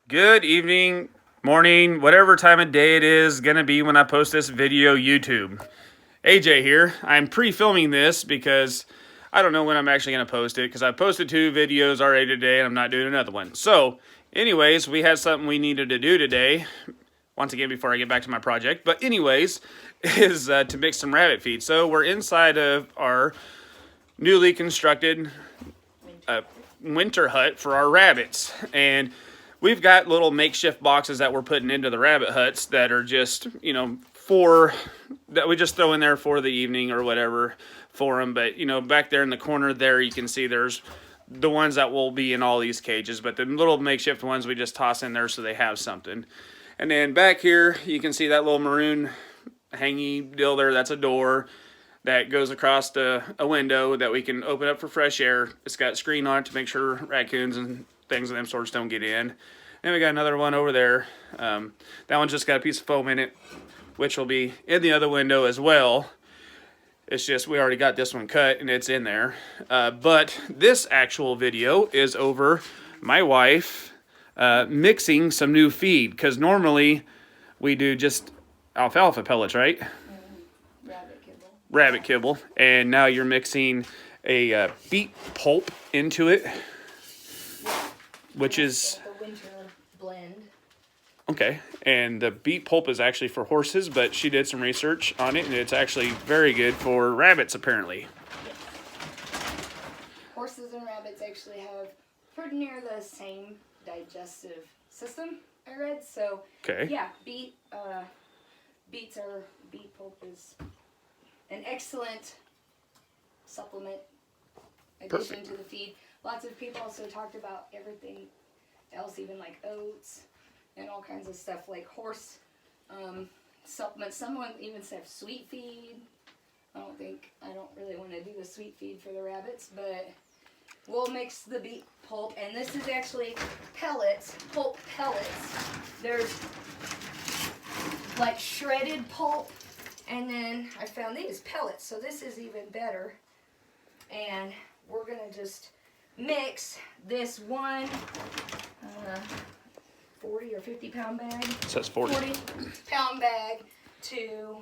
Good evening, morning, whatever time of day it is going to be when I post this video YouTube. AJ here. I'm pre-filming this because I don't know when I'm actually going to post it because I posted 2 videos already today and I'm not doing another one. So, anyways, we had something we needed to do today. Once again, before I get back to my project. But anyways, is to mix some rabbit feed. So we're inside of our newly constructed winter hut for our rabbits. And we've got little makeshift boxes that we're putting into the rabbit huts that are just, that we just throw in there for the evening or whatever for them. But, back there in the corner there, you can see there's the ones that will be in all these cages. But the little makeshift ones we just toss in there so they have something. And then back here, you can see that little maroon hangy deal there. That's a door that goes across a window that we can open up for fresh air. It's got a screen on it to make sure raccoons and things of them sorts don't get in. And we got another one over there. That one's just got a piece of foam in it, which will be in the other window as well. It's just we already got this one cut and it's in there. But this actual video is over my wife mixing some new feed, because normally we do just alfalfa pellets, right? Rabbit kibble. And now you're mixing a beet pulp into it, which is the winter blend. Okay, and the beet pulp is actually for horses, but she did some research on it, and it's actually very good for rabbits, apparently. Yes. Horses and rabbits actually have pretty near the same digestive system, I read. So, Okay. Yeah, beet pulp is an excellent supplement addition to the feed. Lots of people also talked about everything else, even like oats and all kinds of stuff like horse supplements. Someone even said sweet feed. I don't really want to do the sweet feed for the rabbits, but we'll mix the beet pulp. And this is actually pulp pellets. There's like shredded pulp, and then I found these pellets, so this is even better. And we're gonna just mix this one 40 or 50 pound bag. It says 40. 40-pound bag to,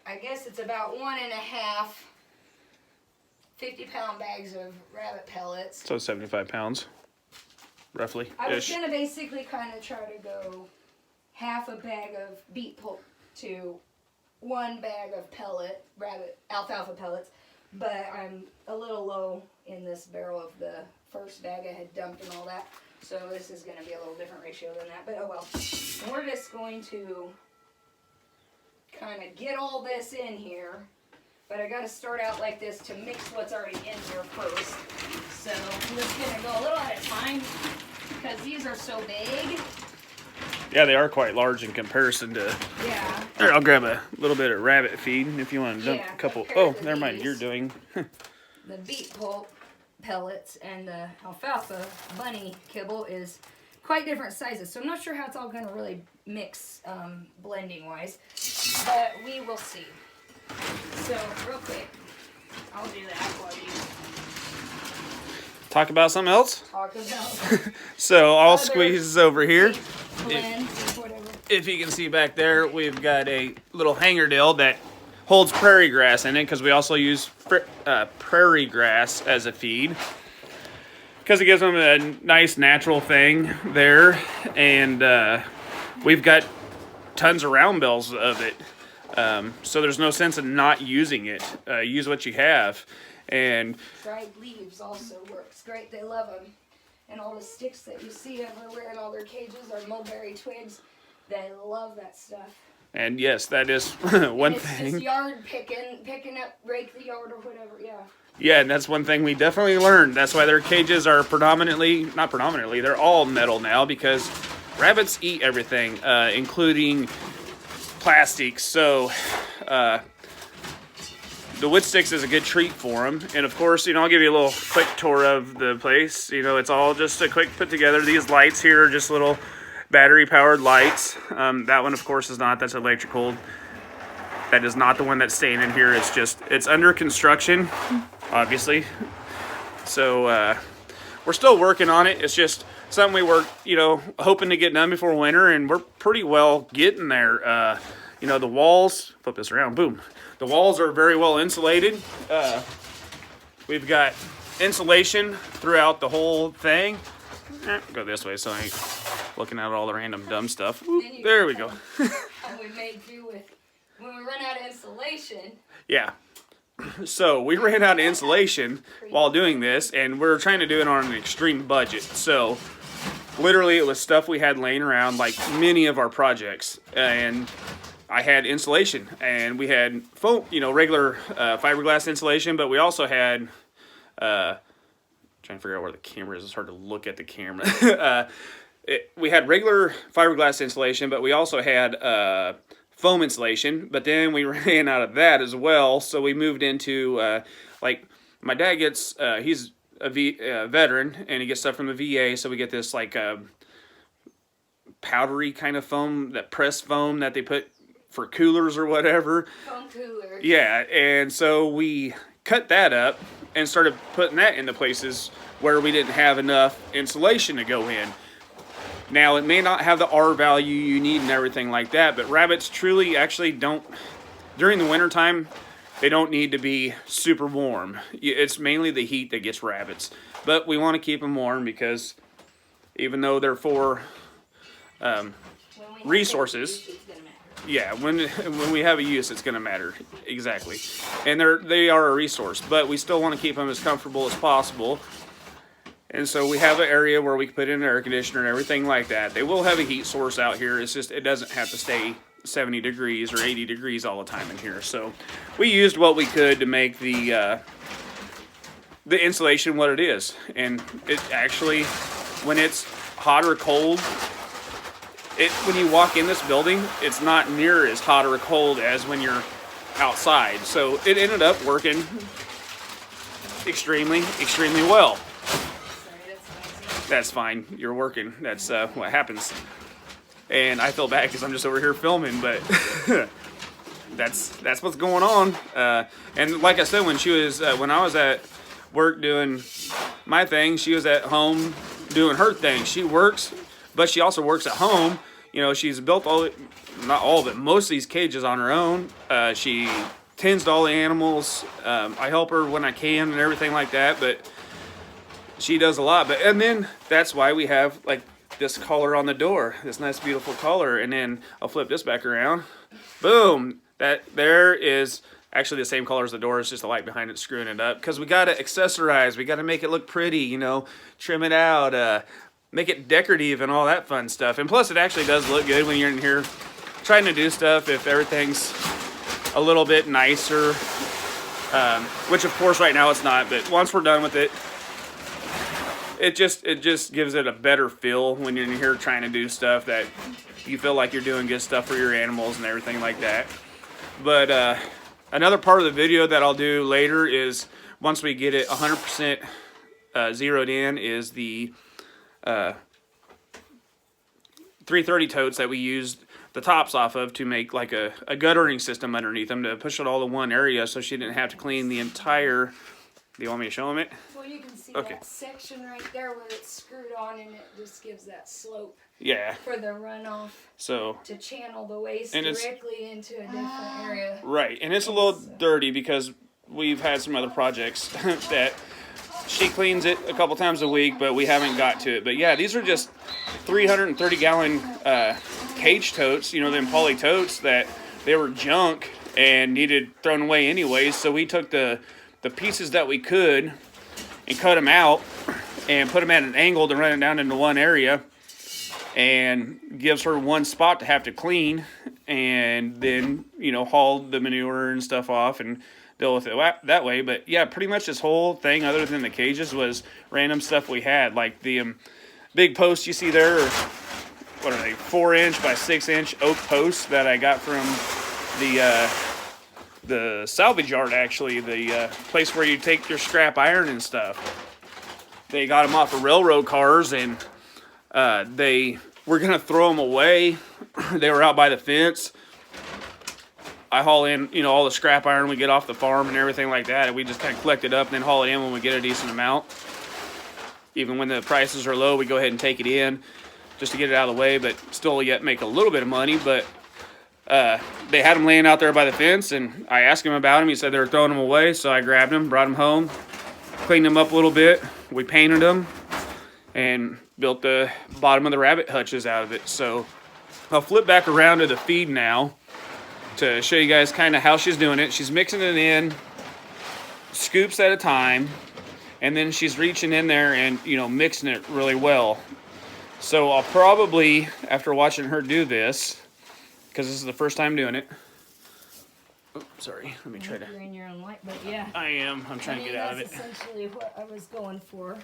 I guess it's about 1.5 50-pound bags of rabbit pellets. So 75 pounds, roughly. I was going to basically kind of try to go half a bag of beet pulp to 1 bag of alfalfa pellets, but I'm a little low in this barrel of the first bag I had dumped and all that, so this is going to be a little different ratio than that, but oh well. We're just going to kind of get all this in here, but I got to start out like this to mix what's already in here first. So I'm just going to go a little at a time because these are so big. Yeah, they are quite large in comparison to... Yeah. Here, I'll grab a little bit of rabbit feed if you want to dump a couple... Oh, never mind, these. you're doing... The beet pulp pellets and the alfalfa bunny kibble is quite different sizes, so I'm not sure how it's all going to really mix blending wise, but we will see. So real quick, I'll do that while you Talk about something else? talk about So I'll squeeze over here. blend, whatever. If you can see back there, we've got a little hanger deal that holds prairie grass in it, because we also use prairie grass as a feed, because it gives them a nice natural thing there. And we've got tons of round bales of it, so there's no sense in not using it. Use what you have. And Dried leaves also works great. They love them. And all the sticks that you see everywhere in all their cages are mulberry twigs. They love that stuff. And yes, that is one it's thing. Just yard picking up, rake the yard or whatever, yeah. Yeah, and that's one thing we definitely learned. That's why their cages are not predominantly, they're all metal now, because rabbits eat everything, including plastic. So the wood sticks is a good treat for them. And of course, I'll give you a little quick tour of the place. It's all just a quick put together. These lights here are just little battery powered lights. That one, of course, is not. That's electrical. That is not the one that's staying in here. It's under construction, obviously. So we're still working on it. It's just something we were, you know, hoping to get done before winter, and we're pretty well getting there. You know, the walls, flip this around, boom. The walls are very well insulated. We've got insulation throughout the whole thing. Go this way so I ain't looking at all the random dumb stuff. Whoop, there we go. How we made do with when we run out of insulation. Yeah. So we ran out of insulation while doing this, and we're trying to do it on an extreme budget. So literally it was stuff we had laying around like many of our projects. And I had insulation, and we had foam, you know, regular fiberglass insulation, but we also had trying to figure out where the camera is. It's hard to look at the camera. We had regular fiberglass insulation, but we also had foam insulation. But then we ran out of that as well, so we moved into like my dad gets he's a veteran, and he gets stuff from the VA, so we get this like powdery kind of foam, that pressed foam that they put for coolers or whatever. Foam cooler. Yeah, and so we cut that up and started putting that into places where we didn't have enough insulation to go in. Now, it may not have the R value you need and everything like that, but rabbits truly actually don't, during the wintertime, they don't need to be super warm. It's mainly the heat that gets rabbits. But we want to keep them warm because even though they're for resources, yeah, when we have a use, it's going to matter. Exactly. And they are a resource, but we still want to keep them as comfortable as possible. And so we have an area where we can put in an air conditioner and everything like that. They will have a heat source out here. It's just, it doesn't have to stay 70 degrees or 80 degrees all the time in here. So we used what we could to make the insulation what it is. And it actually, when it's hot or cold, when you walk in this building, it's not near as hot or cold as when you're outside. So it ended up working extremely, extremely well. That's fine. You're working. That's what happens. And I feel bad because I'm just over here filming, but that's what's going on. And like I said, when I was at work doing my thing, she was at home doing her thing. She works, but she also works at home. You know, she's built not all of it, most of these cages on her own. She tends to all the animals. I help her when I can and everything like that, but she does a lot. And then that's why we have like this collar on the door, this nice beautiful collar. And then I'll flip this back around. Boom! That there is actually the same color as the door. It's just the light behind it screwing it up. Because we got to accessorize. We got to make it look pretty, you know, trim it out, make it decorative and all that fun stuff. And plus it actually does look good when you're in here trying to do stuff if everything's a little bit nicer. Which of course right now it's not, but once we're done with it, it just gives it a better feel when you're in here trying to do stuff that you feel like you're doing good stuff for your animals and everything like that. But another part of the video that I'll do later is once we get it 100% zeroed in is the 330 totes that we used the tops off of to make like a guttering system underneath them to push it all to one area so she didn't have to clean the entire. Do you want me to show them it? Well, you can see Okay. that section right there where it's screwed on, and it just gives that slope. Yeah. For the runoff. So. To channel the waste and directly into a different area. Right, and it's a little dirty because we've had some other projects that she cleans it a couple times a week, but we haven't got to it. But yeah, these are just 330-gallon cage totes, you know, them poly totes that they were junk and needed thrown away anyways. So we took the pieces that we could and cut them out and put them at an angle to run it down into one area, and gives her one spot to have to clean, and then, you know, haul the manure and stuff off and deal with it that way. But yeah, pretty much this whole thing, other than the cages, was random stuff we had, like the big posts you see there, what are they, 4-inch by 6-inch oak posts that I got from the salvage yard, actually, the place where you take your scrap iron and stuff. They got them off of railroad cars, and they were going to throw them away. They were out by the fence. I haul in, you know, all the scrap iron we get off the farm and everything like that, and we just kind of collect it up and then haul it in when we get a decent amount. even when the prices are low, we go ahead and take it in just to get it out of the way, but still yet make a little bit of money. But they had them laying out there by the fence, and I asked him about them. He said they were throwing them away, so I grabbed them, brought them home, cleaned them up a little bit. We painted them and built the bottom of the rabbit hutches out of it. So I'll flip back around to the feed now to show you guys kind of how she's doing it. She's mixing it in scoops at a time, and then she's reaching in there and, you know, mixing it really well. So I'll probably, after watching her do this, because this is the first time doing it. Oh, sorry, let me try to. You're in your own light, but yeah. I am. I'm trying to get out of it. That's essentially what I was going for.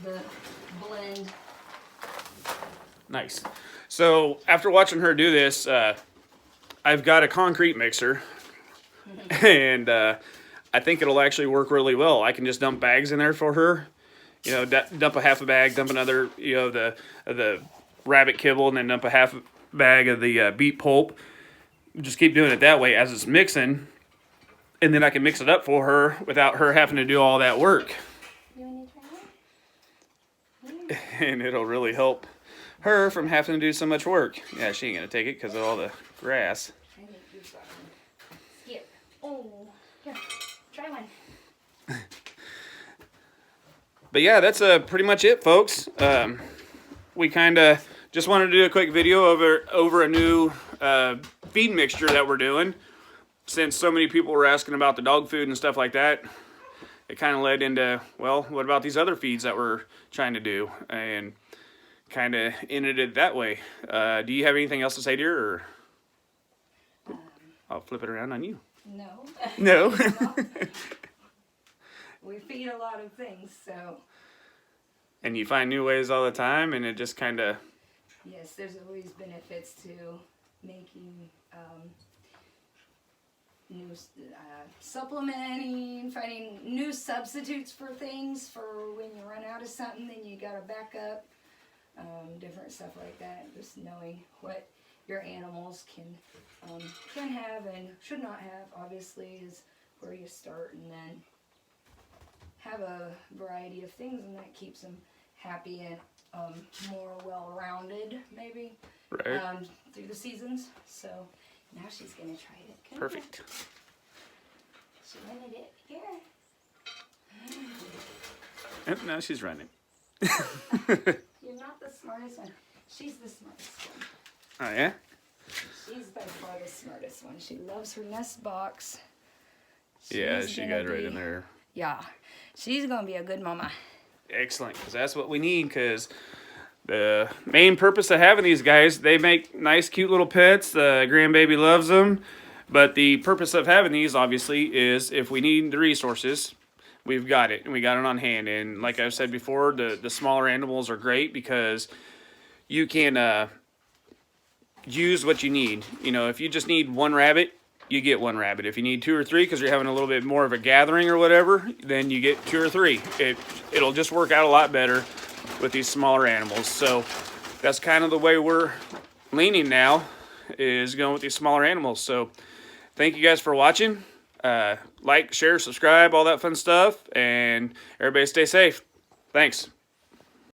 The blend. Nice. So after watching her do this, I've got a concrete mixer, and I think it'll actually work really well. I can just dump bags in there for her. You know, dump a half a bag, dump another, you know, the rabbit kibble, and then dump a half bag of the beet pulp. Just keep doing it that way as it's mixing, and then I can mix it up for her without her having to do all that work. You want to try it? And it'll really help her from having to do so much work. Yeah, she ain't gonna take it because of all the grass. I think you've got one. Skip. Oh, here, try one. But yeah, that's pretty much it, folks. We kind of just wanted to do a quick video over a new feed mixture that we're doing. Since so many people were asking about the dog food and stuff like that, it kind of led into, well, what about these other feeds that we're trying to do? And kind of ended it that way. Do you have anything else to say, dear? Or I'll flip it around on you. No. No. We feed a lot of things, so. And you find new ways all the time, and it just kind of. Yes, there's always benefits to making new supplementing, finding new substitutes for things for when you run out of something, then you got to back up, different stuff like that. Just knowing what your animals can have and should not have, obviously, is where you start, and then have a variety of things, and that keeps them happy and more well-rounded, maybe, Right. Through the seasons. So now she's gonna try it. Come Perfect. Here. She wanted it. Here. Yep, now she's running. You're not the smartest one. She's the smartest one. Oh, yeah? She's by far the smartest one. She loves her nest box. Yeah, She's she gonna got right be- in there. Yeah, she's gonna be a good mama. Excellent, because that's what we need, because the main purpose of having these guys, they make nice, cute little pets. The grandbaby loves them. But the purpose of having these, obviously, is if we need the resources, we've got it, and we got it on hand. And like I've said before, the smaller animals are great because you can use what you need. You know, if you just need one rabbit, you get one rabbit. If you need 2 or 3 because you're having a little bit more of a gathering or whatever, then you get 2 or 3. It'll just work out a lot better with these smaller animals. So that's kind of the way we're leaning now, is going with these smaller animals. So thank you guys for watching. Like, share, subscribe, all that fun stuff, and everybody stay safe. Thanks.